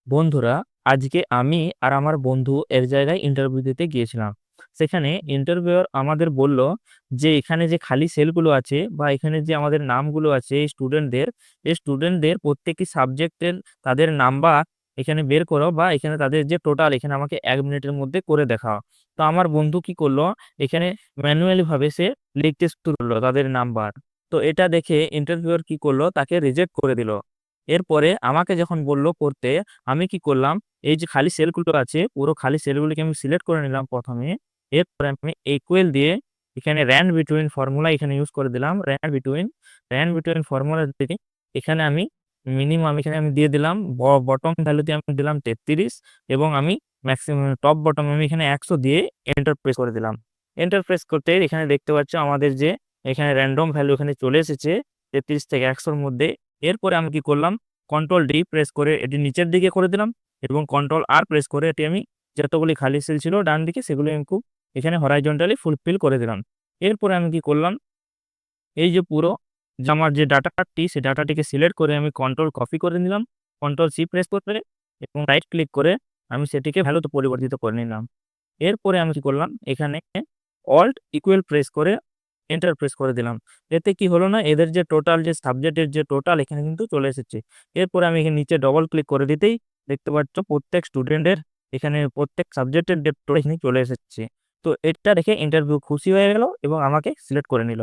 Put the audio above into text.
বন্ধুরা, আজকে আমি আর আমার বন্ধু এক জায়গায় ইন্টারভিউ দিতে গিয়েছিলাম। সেখানে ইন্টারভিউয়ার আমাদের বলল যে এখানে যে খালি সেলগুলো আছে বা এখানে যে আমাদের নামগুলো আছে এই স্টুডেন্টদের প্রত্যেকটি সাবজেক্টের তাদের নাম্বার এখানে বের করো বা এখানে তাদের যে টোটাল এখানে আমাকে ১ মিনিটের মধ্যে করে দেখাও। তো আমার বন্ধু কি করলো, এখানে ম্যানুয়ালি ভাবে সে লিখতে শুরু করলো তাদের নাম্বার। তো এটা দেখে ইন্টারভিউয়ার কি করলো, তাকে রিজেক্ট করে দিল। এরপরে আমাকে যখন বলল করতে, আমি কি করলাম, এই যে খালি সেলগুলো আছে, পুরো খালি সেলগুলোকে আমি সিলেক্ট করে নিলাম ১ম এ। এরপরে আমি ইকুয়াল দিয়ে এখানে রেন্ড বিটুইন ফর্মুলা এখানে ইউজ করে দিলাম। রেন্ড বিটুইন ফর্মুলা দিয়ে এখানে আমি মিনিমাম এখানে আমি দিয়ে দিলাম বটম ভ্যালুতে আমি দিলাম ৩৩ এবং আমি মেক্সিমাম টপ বটম আমি এখানে ১০০ দিয়ে এন্টার প্রেস করে দিলাম। এন্টার প্রেস করতে এখানে দেখতে পাচ্ছ আমাদের যে এখানে র‍্যান্ডম ভ্যালু এখানে চলে এসেছে ৩৩ থেকে ১০০ র মধ্যে। এরপরে আমি কি করলাম, কন্ট্রোল ডি প্রেস করে এটি নিচের দিকে করে দিলাম এবং কন্ট্রোল আর প্রেস করে এটি আমি যতগুলি খালি সেল ছিল ডান দিকে সেগুলো আমি খুব এখানে হরাইজন্টালি ফুলফিল করে দিলাম। এরপরে আমি কি করলাম, এই যে পুরো যে আমার যে ডাটাটি সেই ডাটাটিকে সিলেক্ট করে আমি কন্ট্রোল কপি করে নিলাম। কন্ট্রোল সি প্রেস করে এবং রাইট ক্লিক করে আমি সেটিকে ভ্যালুতে পরিবর্তিত করে নিলাম। এরপরে আমি কি করলাম, এখানে অল্ট ইকুয়াল প্রেস করে এন্টার প্রেস করে দিলাম। এতে কি হলো না, এদের যে টোটাল যে সাবজেক্টের যে টোটাল এখানে কিন্তু চলে এসেছে। এরপরে আমি এখানে নিচে ডবল ক্লিক করে দিতেই দেখতে পাচ্ছ প্রত্যেক স্টুডেন্টের এখানে প্রত্যেক সাবজেক্টের যে টোটাল এখানে চলে এসেছে। তো এটা দেখে ইন্টারভিউ খুশি হয়ে গেল এবং আমাকে সিলেক্ট করে নিল।